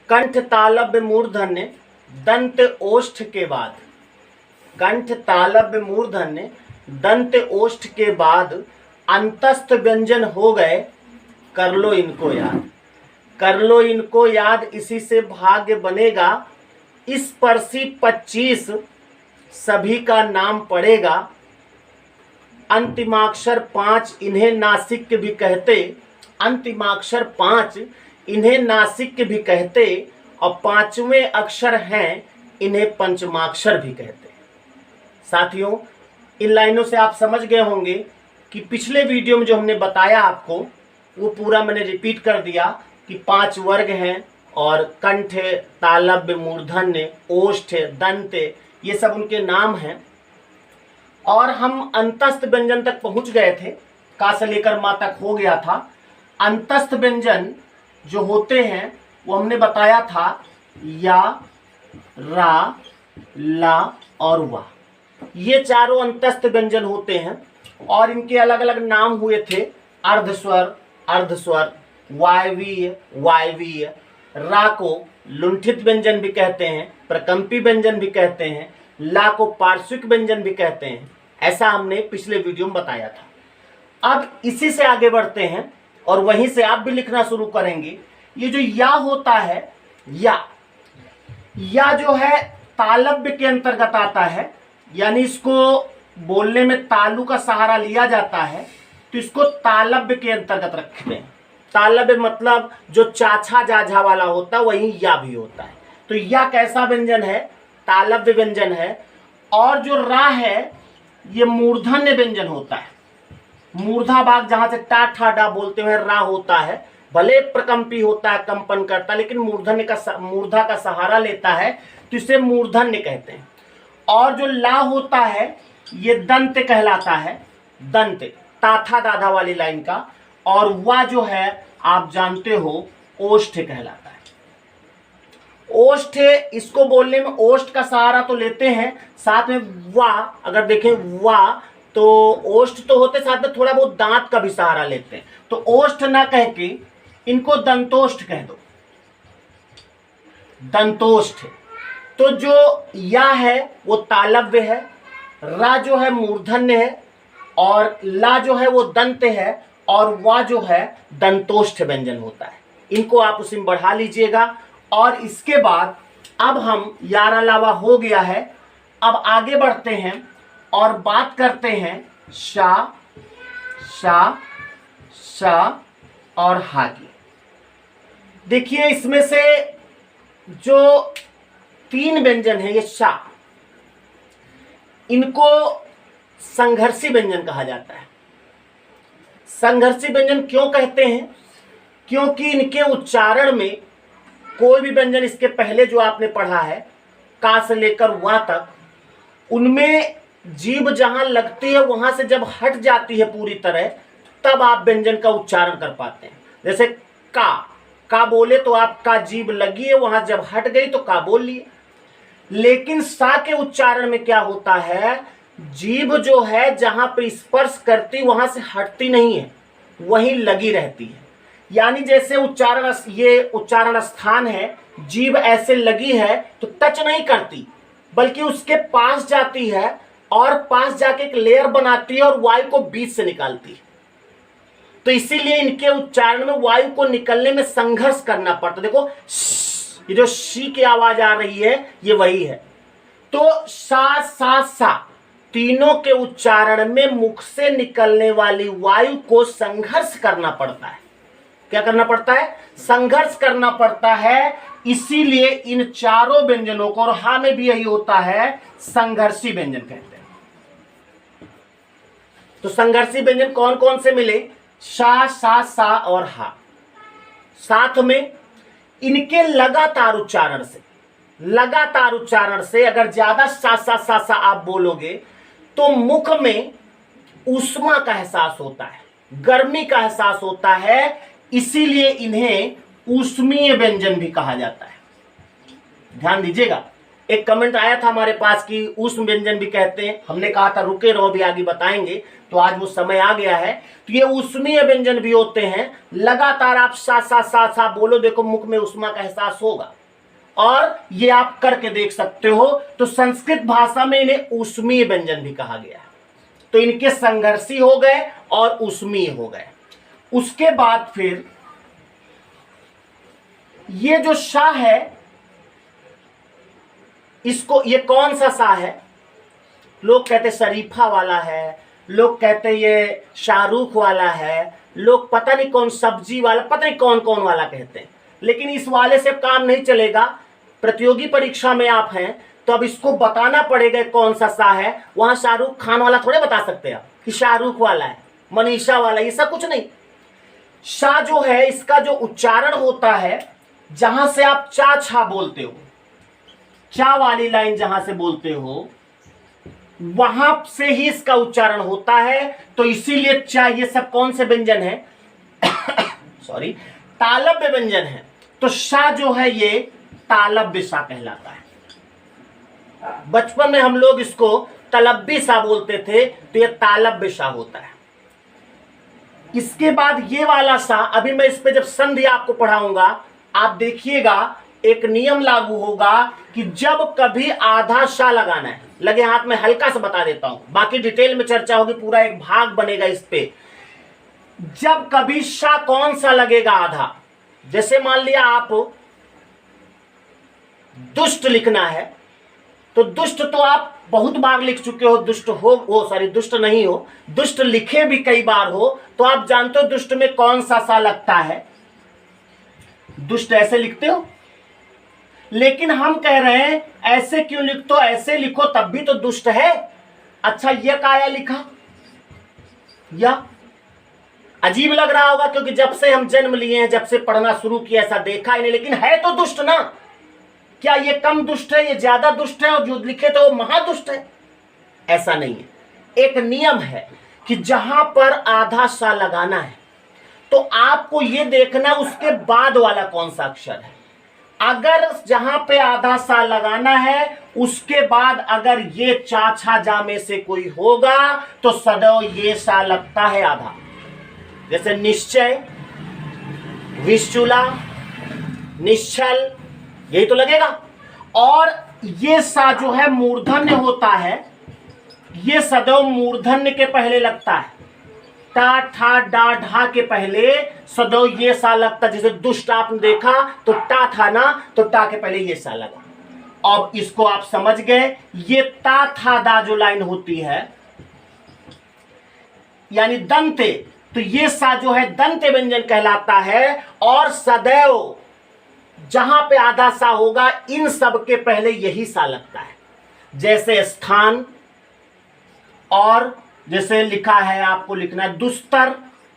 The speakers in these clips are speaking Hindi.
कंठ तालव्य मूर्धन्य दंत ओष्ठ के बाद, कंठ तालव्य मूर्धन्य दंत ओष्ठ के बाद अंतस्थ व्यंजन हो गए, कर लो इनको याद, कर लो इनको याद, इसी से भाग्य बनेगा। इस परसी 25 सभी का नाम पड़ेगा। अंतिमाक्षर 5 इन्हें नासिक भी कहते, अंतिमाक्षर 5 इन्हें नासिक भी कहते, और 5वें अक्षर हैं इन्हें पंचमाक्षर भी कहते। साथियों, इन लाइनों से आप समझ गए होंगे कि पिछले वीडियो में जो हमने बताया आपको वो पूरा मैंने रिपीट कर दिया कि 5 वर्ग हैं, और कंठ, तालव्य, मूर्धन्य, ओष्ठ, दंत, ये सब उनके नाम हैं। और हम अंतस्थ व्यंजन तक पहुंच गए थे, का से लेकर मा तक हो गया था। अंतस्थ व्यंजन जो होते हैं वो हमने बताया था या, रा, ला और वा, ये चारों अंतस्थ व्यंजन होते हैं और इनके अलग अलग नाम हुए थे। अर्धस्वर, अर्धस्वर, वायवीय, वायवीय, रा को लुंठित व्यंजन भी कहते हैं, प्रकंपी व्यंजन भी कहते हैं, ला को पार्श्विक व्यंजन भी कहते हैं। ऐसा हमने पिछले वीडियो में बताया था। अब इसी से आगे बढ़ते हैं और वहीं से आप भी लिखना शुरू करेंगे। ये जो या होता है, या जो है तालव्य के अंतर्गत आता है, यानी इसको बोलने में तालु का सहारा लिया जाता है, तो इसको तालव्य के अंतर्गत रखते हैं। तालव्य मतलब जो चाछा जाझा वाला होता है, वही या भी होता है। तो या कैसा व्यंजन है? तालव्य व्यंजन है। और जो रा है ये मूर्धन्य व्यंजन होता है। मूर्धा भाग जहां से टा ठा डा बोलते हुए रा होता है, भले प्रकंपी होता है, कंपन करता है, लेकिन मूर्धा का सहारा लेता है, तो इसे मूर्धन्य कहते हैं। और जो ला होता है ये दंत कहलाता है, दंत ताथा दाधा वाली लाइन का। और वा जो है आप जानते हो ओष्ठ कहलाता है। ओष्ठ, इसको बोलने में ओष्ठ का सहारा तो लेते हैं, साथ में वा, अगर देखें वा तो ओष्ठ तो होते, साथ में थोड़ा बहुत दांत का भी सहारा लेते हैं। तो ओष्ठ ना कह के इनको दंतोष्ठ कह दो, दंतोष्ठ। तो जो या है वो तालव्य है, रा जो है मूर्धन्य है, और ला जो है वो दंत है, और वा जो है दंतोष्ठ व्यंजन होता है। इनको आप उसी में बढ़ा लीजिएगा। और इसके बाद अब हम यार अलावा हो गया है, अब आगे बढ़ते हैं और बात करते हैं शा, शा, शा और हा की। देखिए इसमें से जो 3 व्यंजन है, ये शा, इनको संघर्षी व्यंजन कहा जाता है। संघर्षी व्यंजन क्यों कहते हैं? क्योंकि इनके उच्चारण में कोई भी व्यंजन इसके पहले जो आपने पढ़ा है का से लेकर वा तक, उनमें जीभ जहां लगती है वहां से जब हट जाती है पूरी तरह, तब आप व्यंजन का उच्चारण कर पाते हैं। जैसे का बोले तो आपका जीभ लगी है, वहां जब हट गई तो का बोल लिए। लेकिन सा के उच्चारण में क्या होता है, जीभ जो है जहां पे स्पर्श करती वहां से हटती नहीं है, वहीं लगी रहती है। यानी जैसे उच्चारण, ये उच्चारण स्थान है, जीभ ऐसे लगी है तो टच नहीं करती, बल्कि उसके पास जाती है और पास जाके एक लेयर बनाती है और वायु को बीच से निकालती है। तो इसीलिए इनके उच्चारण में वायु को निकलने में संघर्ष करना पड़ता। देखो ये जो शी की आवाज आ रही है ये वही है। तो सा, सा, सा तीनों के उच्चारण में मुख से निकलने वाली वायु को संघर्ष करना पड़ता है। क्या करना पड़ता है? संघर्ष करना पड़ता है। इसीलिए इन चारों व्यंजनों को, और हा में भी यही होता है, संघर्षी व्यंजन कहते हैं। तो संघर्षी व्यंजन कौन कौन से मिले? शा, सा, सा और हा। साथ में इनके लगातार उच्चारण से अगर ज्यादा सा सा सा सा आप बोलोगे तो मुख में ऊष्मा का एहसास होता है, गर्मी का एहसास होता है। इसीलिए इन्हें ऊष्मीय व्यंजन भी कहा जाता है। ध्यान दीजिएगा, एक कमेंट आया था हमारे पास कि ऊष्म व्यंजन भी कहते हैं, हमने कहा था रुके रहो भी आगे बताएंगे, तो आज वो समय आ गया है। तो ये ऊष्मीय व्यंजन भी होते हैं। लगातार आप सा सा सा सा बोलो, देखो मुख में ऊष्मा का एहसास होगा, और ये आप करके देख सकते हो। तो संस्कृत भाषा में इन्हें ऊष्मीय व्यंजन भी कहा गया है। तो इनके संघर्षी हो गए और ऊष्मीय हो गए। उसके बाद फिर ये जो सा है, इसको, ये कौन सा सा है? लोग कहते शरीफा वाला है, लोग कहते ये शाहरुख वाला है, लोग पता नहीं कौन सब्जी वाला, पता नहीं कौन कौन वाला कहते हैं। लेकिन इस वाले से काम नहीं चलेगा। प्रतियोगी परीक्षा में आप हैं तो अब इसको बताना पड़ेगा कौन सा सा है। वहां शाहरुख खान वाला थोड़े बता सकते हैं आप कि शाहरुख वाला है, मनीषा वाला, ये सब कुछ नहीं। सा जो है, इसका जो उच्चारण होता है, जहां से आप चा छा बोलते हो, चा वाली लाइन जहां से बोलते हो, वहां से ही इसका उच्चारण होता है। तो इसीलिए चा, ये सब कौन से व्यंजन है? सॉरी, तालव्य व्यंजन है। तो सा जो है ये तालव्य सा कहलाता है। बचपन में हम लोग इसको तलव्य सा बोलते थे, तो ये तालव्य सा होता है। इसके बाद ये वाला सा, अभी मैं इस पे जब संधि आपको पढ़ाऊंगा, आप देखिएगा एक नियम लागू होगा कि जब कभी आधा सा लगाना है, लगे हाथ में हल्का सा बता देता हूं, बाकी डिटेल में चर्चा होगी, पूरा एक भाग बनेगा इस पे। जब कभी सा कौन सा लगेगा आधा, जैसे मान लिया आप दुष्ट लिखना है, तो दुष्ट तो आप बहुत बार लिख चुके हो, दुष्ट हो, वो सॉरी दुष्ट नहीं हो, दुष्ट लिखे भी कई बार हो, तो आप जानते हो दुष्ट में कौन सा लगता है। दुष्ट ऐसे लिखते हो, लेकिन हम कह रहे हैं ऐसे क्यों लिखते हो, ऐसे लिखो तब भी तो दुष्ट है। अच्छा, ये काया लिखा, या अजीब लग रहा होगा क्योंकि जब से हम जन्म लिए हैं, जब से पढ़ना शुरू किया, ऐसा देखा ही नहीं, लेकिन है तो दुष्ट ना। क्या ये कम दुष्ट है, ये ज्यादा दुष्ट है, और जो लिखे तो वो महादुष्ट है? ऐसा नहीं है। एक नियम है कि जहां पर आधा सा लगाना है, तो आपको ये देखना उसके बाद वाला कौन सा अक्षर है। अगर जहां पे आधा सा लगाना है, उसके बाद अगर ये चा छा जा में से कोई होगा, तो सदैव ये सा लगता है आधा। जैसे निश्चय, विश्चूला, निश्चल, यही तो लगेगा। और ये सा जो है मूर्धन्य होता है, ये सदैव मूर्धन्य के पहले लगता है। टा ठा डा ढा के पहले सदैव ये सा लगता। जैसे दुष्ट आपने देखा तो टा था ना, तो टा के पहले ये सा लगा। अब इसको आप समझ गए। ये ता था दा जो लाइन होती है, यानी दंते, तो ये सा जो है दंते व्यंजन कहलाता है। और सदैव जहां पे आधा सा होगा, इन सब के पहले यही सा लगता है। जैसे स्थान, और जैसे लिखा है, आपको लिखना है दुस्तर।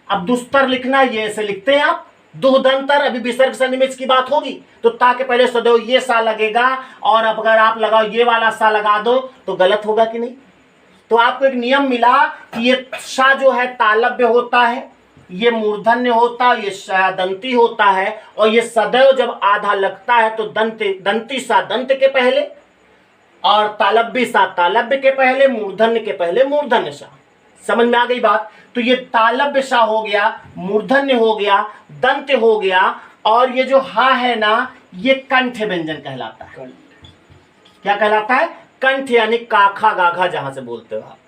अब दुस्तर लिखना, ये ऐसे लिखते हैं आप, दुहदंतर। अभी विसर्ग सन्निवेश की बात होगी, तो ता के पहले सदैव ये सा लगेगा। और अब अगर आप लगाओ ये वाला सा लगा दो तो गलत होगा कि नहीं? तो आपको एक नियम मिला कि ये सा जो है तालव्य होता है, ये मूर्धन्य होता है, ये दंती होता है। और ये सदैव जब आधा लगता है तो दंती सा दंत के पहले, और तालव्य सा तालव्य के पहले, मूर्धन्य के पहले मूर्धन्य सा। समझ में आ गई बात? तो ये तालव्य सा हो गया, मूर्धन्य हो गया, दंत हो गया। और ये जो हा है ना, ये कंठ व्यंजन कहलाता है। क्या कहलाता है? कंठ, यानी काखा गाघा जहां से बोलते हो आप।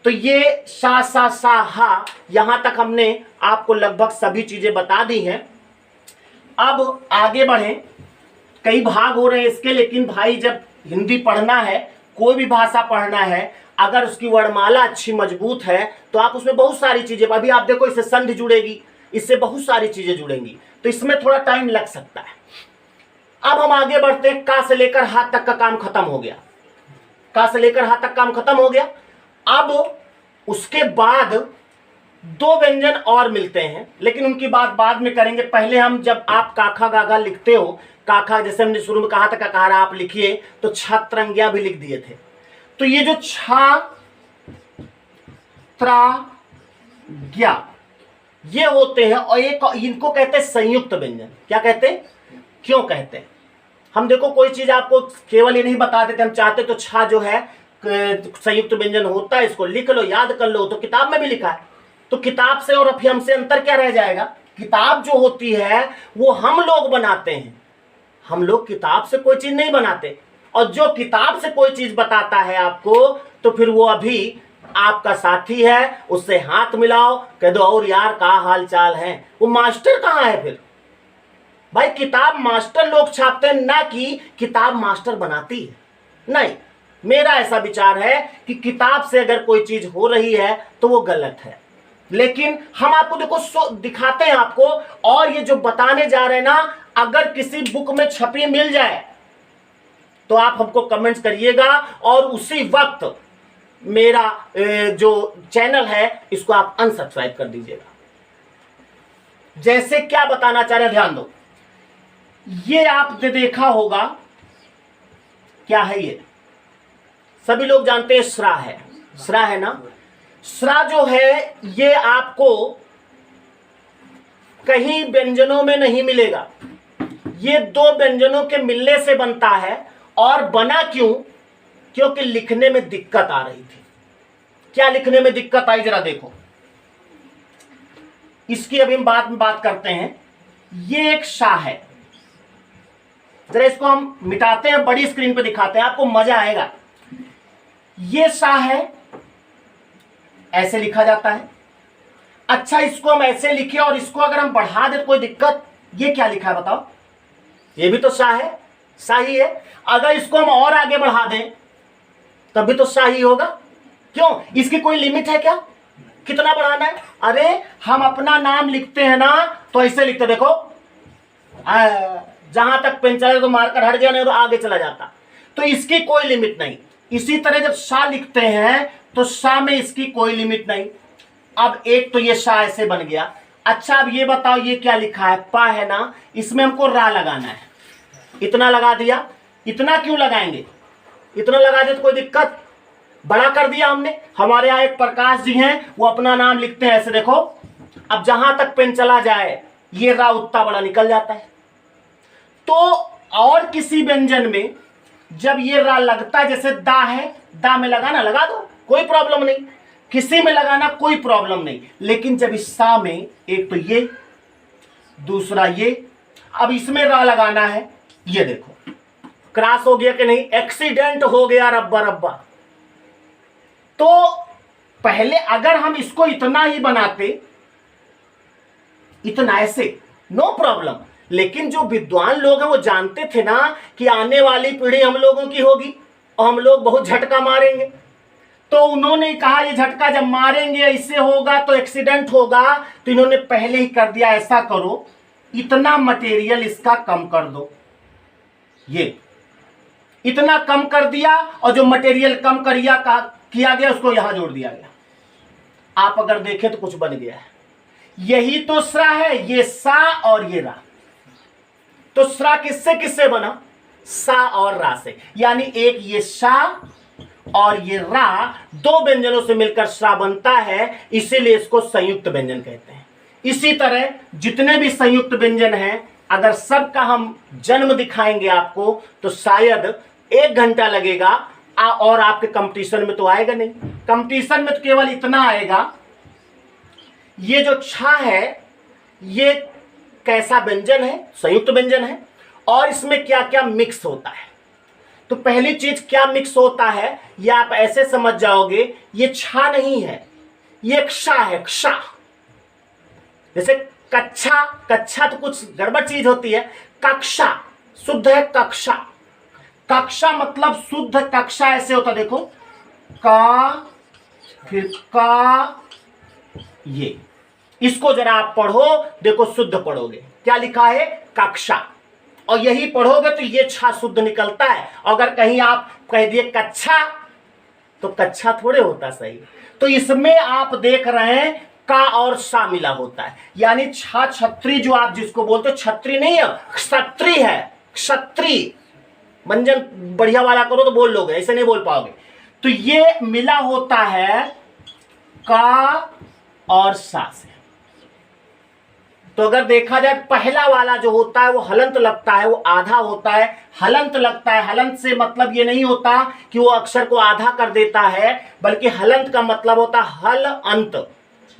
तो ये सा सा सा हा, यहां तक हमने आपको लगभग सभी चीजें बता दी हैं। अब आगे बढ़े, कई भाग हो रहे हैं इसके, लेकिन भाई जब हिंदी पढ़ना है, कोई भी भाषा पढ़ना है, अगर उसकी वर्णमाला अच्छी मजबूत है, तो आप उसमें बहुत सारी चीजें, अभी आप देखो इससे संधि जुड़ेगी, इससे बहुत सारी चीजें जुड़ेंगी, तो इसमें थोड़ा टाइम लग सकता है। अब हम आगे बढ़ते हैं। का से लेकर हा तक का काम खत्म हो गया। का से लेकर हा तक काम खत्म हो गया। अब उसके बाद दो व्यंजन और मिलते हैं, लेकिन उनकी बात बाद में करेंगे। पहले हम, जब आप काखा गाघा लिखते हो, काखा जैसे हमने शुरू में कहा था ककारा आप लिखिए, तो छत्रंगिया भी लिख दिए थे। तो ये जो छा त्रा ज्ञा, ये होते हैं, और एक इनको कहते हैं संयुक्त व्यंजन। क्या कहते हैं? क्यों कहते हैं? हम देखो कोई चीज आपको केवल ये नहीं बता देते, हम चाहते तो छा जो है संयुक्त व्यंजन होता है, इसको लिख लो, याद कर लो, तो किताब में भी लिखा है। तो किताब से और अभी हमसे अंतर क्या रह जाएगा? किताब जो होती है वो हम लोग बनाते हैं, हम लोग किताब से कोई चीज नहीं बनाते। और जो किताब से कोई चीज बताता है आपको, तो फिर वो अभी आपका साथी है, उससे हाथ मिलाओ, कह दो और यार का हाल चाल है। वो मास्टर कहाँ है फिर? भाई किताब मास्टर लोग छापते हैं, ना कि किताब मास्टर बनाती है। नहीं, मेरा ऐसा विचार है कि किताब से अगर कोई चीज हो रही है तो वो गलत है। लेकिन हम आपको देखो दिखाते हैं आपको, और ये जो बताने जा रहे हैं ना, अगर किसी बुक में छपी मिल जाए तो आप हमको कमेंट्स करिएगा, और उसी वक्त मेरा जो चैनल है इसको आप अनसब्सक्राइब कर दीजिएगा। जैसे क्या बताना चाह रहे हैं, ध्यान दो। ये आपने देखा होगा, क्या है ये? सभी लोग जानते हैं स्रा है, स्रा है ना। स्रा जो है ये आपको कहीं व्यंजनों में नहीं मिलेगा। ये दो व्यंजनों के मिलने से बनता है। और बना क्यों? क्योंकि लिखने में दिक्कत आ रही थी। क्या लिखने में दिक्कत आई, जरा देखो। इसकी अभी हम बाद में बात करते हैं। ये एक शा है, जरा इसको हम मिटाते हैं, बड़ी स्क्रीन पे दिखाते हैं, आपको मजा आएगा। ये शा है, ऐसे लिखा जाता है। अच्छा, इसको हम ऐसे लिखे और इसको अगर हम बढ़ा दें तो कोई दिक्कत? ये क्या लिखा है बताओ? ये भी तो शा है, शाही है। अगर इसको हम और आगे बढ़ा दें तब भी तो शाही होगा। क्यों? इसकी कोई लिमिट है क्या? कितना बढ़ाना है? अरे हम अपना नाम लिखते हैं ना तो ऐसे लिखते, देखो जहां तक पेन चले तो मार्कर हट गया, नहीं तो आगे चला जाता। तो इसकी कोई लिमिट नहीं। इसी तरह जब शा लिखते हैं तो शा में इसकी कोई लिमिट नहीं। अब एक तो ये शा ऐसे बन गया। अच्छा, अब ये बताओ ये क्या लिखा है? पा है ना, इसमें हमको रा लगाना है। इतना लगा दिया। इतना क्यों लगाएंगे? इतना लगा दे तो कोई दिक्कत? बड़ा कर दिया हमने। हमारे यहाँ एक प्रकाश जी हैं, वो अपना नाम लिखते हैं ऐसे, देखो। अब जहां तक पेन चला जाए ये रा उतना बड़ा निकल जाता है। तो और किसी व्यंजन में जब ये रा लगता है, जैसे दा है, दा में लगाना, लगा दो, कोई प्रॉब्लम नहीं। किसी में लगाना कोई प्रॉब्लम नहीं। लेकिन जब इस सा में, एक तो ये, दूसरा ये, अब इसमें रा लगाना है, ये देखो क्रॉस हो गया कि नहीं? एक्सीडेंट हो गया, रब्बा रब्बा। तो पहले अगर हम इसको इतना ही बनाते, इतना ऐसे, नो प्रॉब्लम। लेकिन जो विद्वान लोग हैं वो जानते थे ना कि आने वाली पीढ़ी हम लोगों की होगी और हम लोग बहुत झटका मारेंगे। तो उन्होंने कहा ये झटका जब मारेंगे ऐसे होगा तो एक्सीडेंट होगा, तो इन्होंने पहले ही कर दिया, ऐसा करो इतना मटेरियल इसका कम कर दो। ये इतना कम कर दिया, और जो मटेरियल कम किया गया उसको यहां जोड़ दिया गया। आप अगर देखें तो कुछ बन गया है। यही तो स्रा है, ये सा और ये रा। तो स्रा किससे किससे बना? सा और रा से। यानी एक ये शा और ये रा, दो व्यंजनों से मिलकर स्रा बनता है, इसीलिए इसको संयुक्त व्यंजन कहते हैं। इसी तरह जितने भी संयुक्त व्यंजन हैं, अगर सबका हम जन्म दिखाएंगे आपको तो शायद 1 घंटा लगेगा, और आपके कंपटीशन में तो आएगा नहीं। कंपटीशन में तो केवल इतना आएगा, ये जो छा है ये कैसा व्यंजन है? संयुक्त व्यंजन है। और इसमें क्या क्या मिक्स होता है? तो पहली चीज क्या मिक्स होता है, ये आप ऐसे समझ जाओगे, ये छा नहीं है, ये क्षा है, क्षा। जैसे कक्षा, कक्षा तो कुछ गड़बड़ चीज होती है। कक्षा शुद्ध है, कक्षा। कक्षा मतलब शुद्ध, कक्षा ऐसे होता, देखो का, फिर का, ये। इसको जरा आप पढ़ो, देखो शुद्ध पढ़ोगे, क्या लिखा है? कक्षा। और यही पढ़ोगे तो ये छा शुद्ध निकलता है। अगर कहीं आप कह दिए कक्षा, तो कक्षा थोड़े होता सही। तो इसमें आप देख रहे हैं का और सा मिला होता है, यानी छा छत्री, जो आप जिसको बोलते हो, छत्री नहीं है, क्षत्री है, क्षत्री। मंजन बढ़िया वाला करो तो बोल लोगे, ऐसे नहीं बोल पाओगे। तो ये मिला होता है का और सा से। तो अगर देखा जाए पहला वाला जो होता है वो हलंत लगता है, वो आधा होता है, हलंत लगता है। हलंत से मतलब ये नहीं होता कि वो अक्षर को आधा कर देता है, बल्कि हलंत का मतलब होता है हल अंत,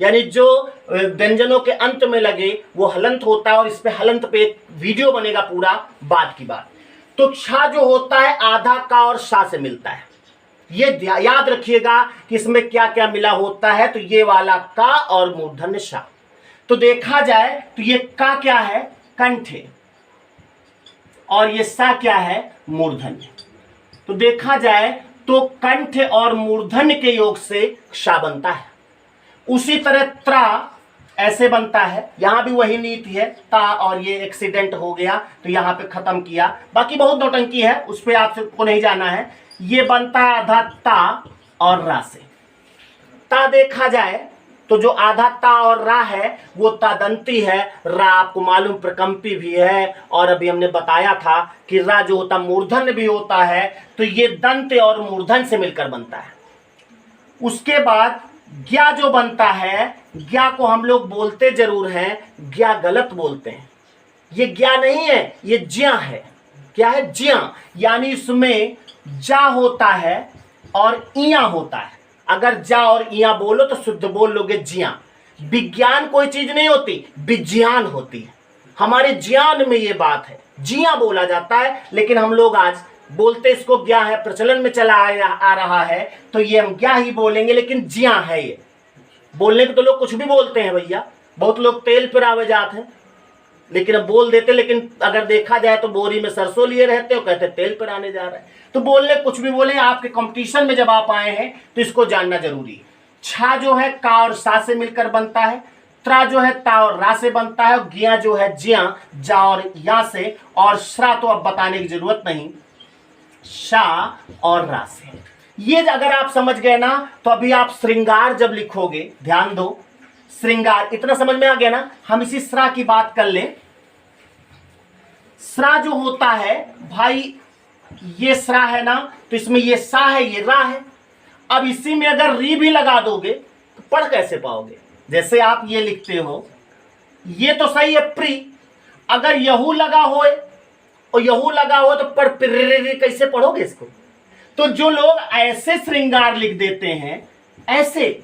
यानी जो व्यंजनों के अंत में लगे वो हलंत होता है। और इस पे हलंत पे एक वीडियो बनेगा पूरा, बात की बात। तो क्षा जो होता है आधा का और शा से मिलता है। ये याद रखिएगा कि इसमें क्या क्या मिला होता है। तो ये वाला का और मूर्धन्य शा। तो देखा जाए तो ये का क्या है, कंठ है, और ये सा क्या है, मूर्धन्य। तो देखा जाए तो कंठ और मूर्धन्य के योग से क्षा बनता है। उसी तरह त्रा ऐसे बनता है, यहां भी वही नीति है, ता, और ये एक्सीडेंट हो गया तो यहां पे खत्म किया, बाकी बहुत नौटंकी है, उस पर आपको नहीं जाना है। ये बनता है आधा ता और रा से। ता देखा जाए तो जो आधा ता और रा है वो तादंती है, रा आपको मालूम प्रकंपी भी है, और अभी हमने बताया था कि रा जो होता मूर्धन्य भी होता है। तो ये दंत और मूर्धन्य से मिलकर बनता है। उसके बाद ज्ञा जो बनता है, ज्ञा को हम लोग बोलते जरूर हैं, ज्ञा गलत बोलते हैं। ये ज्ञा नहीं है, ये ज्या है। क्या है, ज्या, यानी इसमें जा होता है और इया होता है। अगर जा और इया बोलो तो शुद्ध बोल लोगे ज्या। विज्ञान कोई चीज नहीं होती, विज्ञान होती है। हमारे ज्ञान में ये बात है, जिया बोला जाता है, लेकिन हम लोग आज बोलते इसको ज्ञा है, प्रचलन में चला आ रहा है, तो ये हम ज्ञा ही बोलेंगे, लेकिन ज्या है। ये बोलने के तो लोग कुछ भी बोलते हैं भैया, बहुत लोग तेल पिरावे जाते हैं, लेकिन अब बोल देते, लेकिन अगर देखा जाए तो बोरी में सरसों लिए रहते हो, कहते तेल पिराने जा रहे हैं। तो बोलने कुछ भी बोले, आपके कंपटीशन में जब आप आए हैं तो इसको जानना जरूरी है। छा जो है का और सा से मिलकर बनता है, त्रा जो है ता और रा से बनता है, और ज्ञा जो है ज्या, जा और या से, और श्रा तो अब बताने की जरूरत नहीं, शा और रा से। ये अगर आप समझ गए ना, तो अभी आप श्रृंगार जब लिखोगे, ध्यान दो, श्रृंगार इतना समझ में आ गया ना। हम इसी श्रा की बात कर लें। श्रा जो होता है भाई, ये श्रा है ना, तो इसमें ये सा है, ये रा है। अब इसी में अगर री भी लगा दोगे तो पढ़ कैसे पाओगे। जैसे आप ये लिखते हो, ये तो सही है प्री, अगर यहू लगा हो और यहू लगा हो तो पर कैसे पढ़ोगे इसको। तो जो लोग ऐसे श्रृंगार लिख देते हैं ऐसे,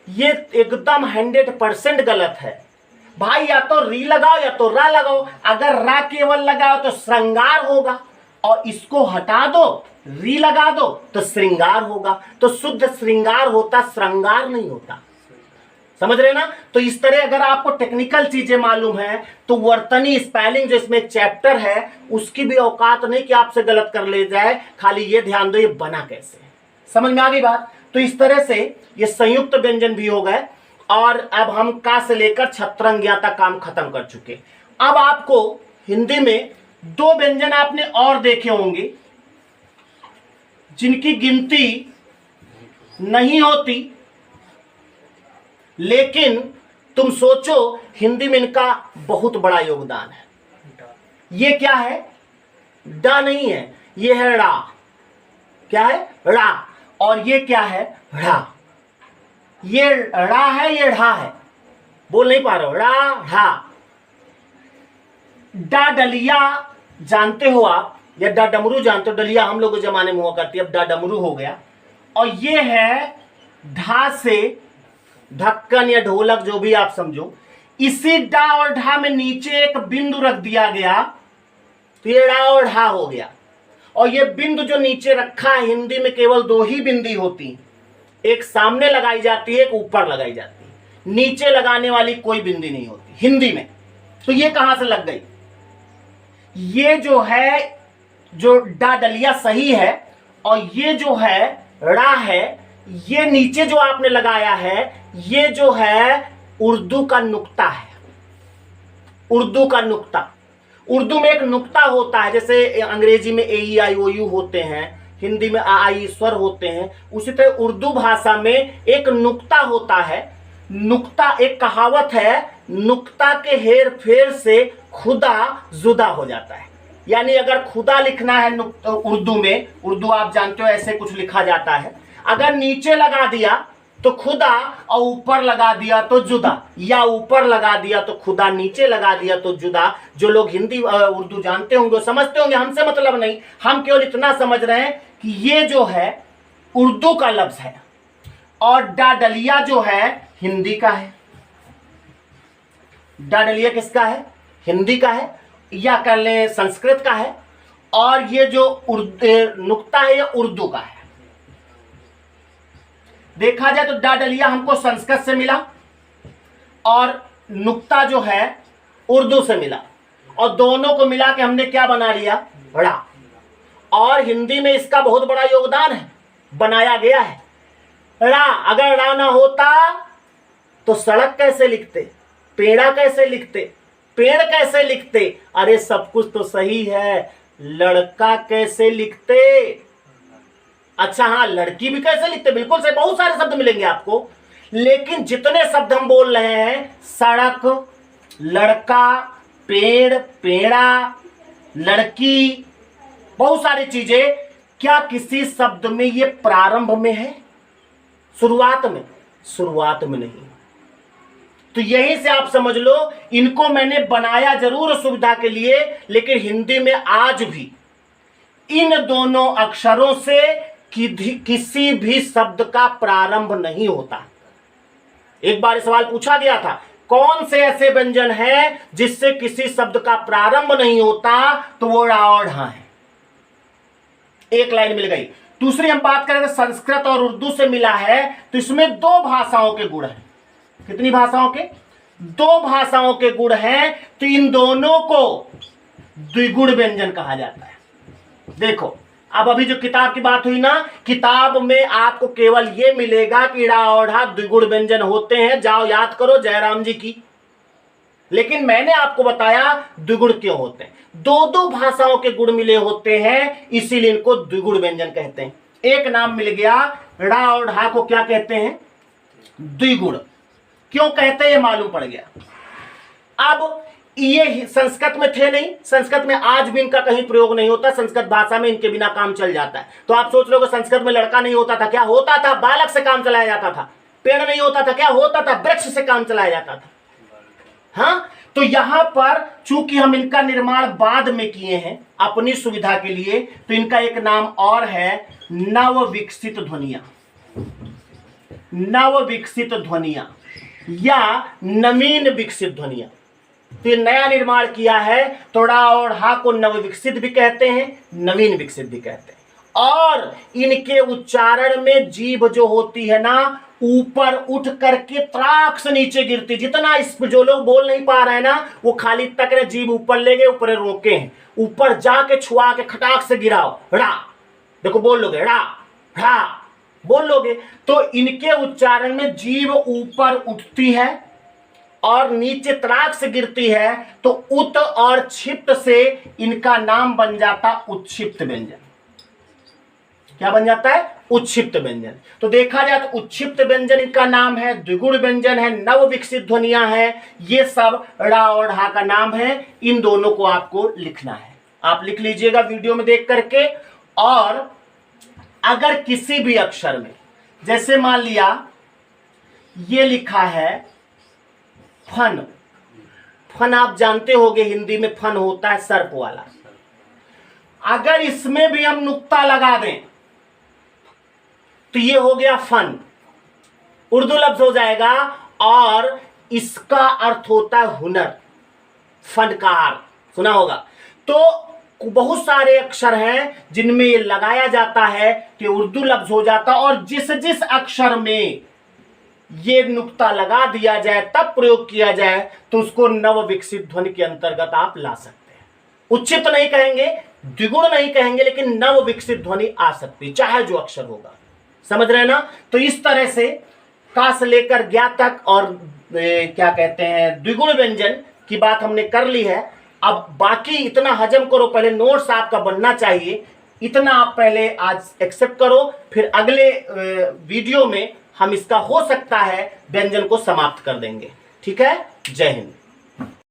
ये एकदम 100% गलत है भाई। या तो री लगाओ या तो रा लगाओ। अगर रा केवल लगाओ तो श्रृंगार होगा, और इसको हटा दो, री लगा दो तो श्रृंगार होगा। तो शुद्ध श्रृंगार होता, श्रृंगार नहीं होता। समझ रहे ना। तो इस तरह अगर आपको टेक्निकल चीजें मालूम है तो वर्तनी स्पेलिंग जो इसमें एक चैप्टर है, उसकी भी औकात नहीं कि आपसे गलत कर ले जाए। खाली ये ध्यान दो ये बना कैसे, समझ में आ गई बात। तो इस तरह से ये संयुक्त व्यंजन भी हो गए, और अब हम का से लेकर छत्रंगिया तक काम खत्म कर चुके। अब आपको हिंदी में 2 व्यंजन आपने और देखे होंगे जिनकी गिनती नहीं होती, लेकिन तुम सोचो हिंदी में इनका बहुत बड़ा योगदान है। ये क्या है, डा नहीं है, ये है रा। क्या है, रा। और ये क्या है, ढ़ा। ये रा है, ये ढ़ा है, बोल नहीं पा रहे हो, रा ढ़ा। डा डलिया जानते हो आप, या डा डमरू जानते हो। डलिया हम लोग के जमाने में हुआ करती है, अब डा डमरू हो गया। और ये है ढा से ढक्कन या ढोलक, जो भी आप समझो। इसी डा और ढा में नीचे एक बिंदु रख दिया गया तो ये डा और ढा हो गया। और ये बिंदु जो नीचे रखा है, हिंदी में केवल 2 ही बिंदी होती, एक सामने लगाई जाती है, एक ऊपर लगाई जाती है। नीचे लगाने वाली कोई बिंदी नहीं होती हिंदी में। तो ये कहां से लग गई, ये जो है, जो डा डलिया सही है, और ये जो है रा है, ये नीचे जो आपने लगाया है, ये जो है उर्दू का नुक्ता है। उर्दू का नुक्ता, उर्दू में एक नुक्ता होता है, जैसे अंग्रेजी में AEIOU होते हैं, हिंदी में आ आई स्वर होते हैं, उसी तरह उर्दू भाषा में एक नुक्ता होता है। नुक्ता, एक कहावत है, नुक्ता के हेर फेर से खुदा जुदा हो जाता है। यानी अगर खुदा लिखना है उर्दू में, उर्दू आप जानते हो ऐसे कुछ लिखा जाता है, अगर नीचे लगा दिया तो खुदा, और ऊपर लगा दिया तो जुदा, या ऊपर लगा दिया तो खुदा, नीचे लगा दिया तो जुदा। जो लोग हिंदी उर्दू जानते होंगे समझते होंगे, हमसे मतलब नहीं, हम केवल इतना समझ रहे हैं कि ये जो है उर्दू का लफ्ज है और डाडलिया जो है हिंदी का है। डाडलिया किसका है? हिंदी का है, या कह लें संस्कृत का है, और ये जो नुक्ता है ये उर्दू का है। देखा जाए तो डाडलिया हमको संस्कृत से मिला और नुक्ता जो है उर्दू से मिला, और दोनों को मिला के हमने क्या बना लिया? ड़ा। और हिंदी में इसका बहुत बड़ा योगदान है, बनाया गया है ड़ा। अगर ड़ा ना होता तो सड़क कैसे लिखते, पेड़ा कैसे लिखते, पेड़ कैसे लिखते? अरे सब कुछ तो सही है, लड़का कैसे लिखते? अच्छा हाँ, लड़की भी कैसे लिखते, बिल्कुल सही, बहुत सारे शब्द मिलेंगे आपको। लेकिन जितने शब्द हम बोल रहे हैं, सड़क, लड़का, पेड़, पेड़ा, लड़की, बहुत सारी चीजें, क्या किसी शब्द में ये प्रारंभ में है? शुरुआत में? शुरुआत में नहीं। तो यहीं से आप समझ लो, इनको मैंने बनाया जरूर सुविधा के लिए, लेकिन हिंदी में आज भी इन दोनों अक्षरों से किसी भी शब्द का प्रारंभ नहीं होता। एक बार सवाल पूछा गया था, कौन से ऐसे व्यंजन हैं जिससे किसी शब्द का प्रारंभ नहीं होता? तो वो ड़ा और ढा है। एक लाइन मिल गई। दूसरी हम बात करें तो संस्कृत और उर्दू से मिला है, तो इसमें दो भाषाओं के गुण हैं। कितनी भाषाओं के? दो भाषाओं के गुण हैं, तो इन दोनों को द्विगुण व्यंजन कहा जाता है। देखो, अब अभी जो किताब की बात हुई ना, किताब में आपको केवल ये मिलेगा कि ड़ा और ढा द्विगुण व्यंजन होते हैं, जाओ याद करो जयराम जी की। लेकिन मैंने आपको बताया द्विगुण क्यों होते हैं। दो दो भाषाओं के गुण मिले होते हैं, इसीलिए इनको द्विगुण व्यंजन कहते हैं। एक नाम मिल गया, ड़ा और ढा को क्या कहते हैं? द्विगुण। क्यों कहते हैं ये मालूम पड़ गया। अब ये संस्कृत में थे नहीं, संस्कृत में आज भी इनका कहीं प्रयोग नहीं होता, संस्कृत भाषा में इनके बिना काम चल जाता है। तो आप सोच रहे हो संस्कृत में लड़का नहीं होता था, क्या होता था? बालक से काम चलाया जाता था। पेड़ नहीं होता था, क्या होता था? वृक्ष से काम चलाया जाता था। हाँ, तो यहां पर चूंकि हम इनका निर्माण बाद में किए हैं अपनी सुविधा के लिए, तो इनका एक नाम और है नव विकसित ध्वनिया। नव विकसित ध्वनिया या नवीन विकसित ध्वनिया। तो ये नया निर्माण किया है, तो ड़ा और हा को नव विकसित भी कहते हैं, नवीन विकसित भी कहते हैं। और इनके उच्चारण में जीभ जो होती है ना, ऊपर उठ करके त्राक से नीचे गिरती। जितना इस जो लोग बोल नहीं पा रहे हैं ना, वो खाली तक रहे, जीभ ऊपर ले गए, ऊपर रोके हैं, ऊपर जाके छुआ के खटाक से गिराओ ड़ा। देखो बोल लोगे ड़ा ड़ा बोल लोगे, तो इनके उच्चारण में जीभ ऊपर उठती है और नीचे त्राक से गिरती है, तो उत और क्षिप्त से इनका नाम बन जाता उच्छिप्त व्यंजन। क्या बन जाता है? उच्छिप्त व्यंजन। तो देखा जाए तो उच्छिप्त व्यंजन इनका नाम है, द्विगुण व्यंजन है, नव विकसित ध्वनियां हैं, ये सब ड़ा और ढा का नाम है। इन दोनों को आपको लिखना है, आप लिख लीजिएगा वीडियो में देख करके। और अगर किसी भी अक्षर में, जैसे मान लिया ये लिखा है फन, फन आप जानते होंगे हिंदी में फन होता है सर्प वाला। अगर इसमें भी हम नुक्ता लगा दें तो ये हो गया फन, उर्दू लफ्ज हो जाएगा, और इसका अर्थ होता है हुनर, फनकार, सुना होगा। तो बहुत सारे अक्षर हैं जिनमें ये लगाया जाता है कि उर्दू लफ्ज हो जाता, और जिस जिस अक्षर में ये नुक्ता लगा दिया जाए तब प्रयोग किया जाए तो उसको नव विकसित ध्वनि के अंतर्गत आप ला सकते हैं। उच्चित नहीं कहेंगे, द्विगुण नहीं कहेंगे, लेकिन नव विकसित ध्वनि आ सकती, चाहे जो अक्षर होगा। समझ रहे हैं ना? तो इस तरह से का से लेकर ज्ञा तक और क्या कहते हैं द्विगुण व्यंजन की बात हमने कर ली है। अब बाकी इतना हजम करो, पहले नोट्स आपका बनना चाहिए, इतना आप पहले आज एक्सेप्ट करो, फिर अगले वीडियो में हम इसका हो सकता है व्यंजन को समाप्त कर देंगे। ठीक है? जय हिंद।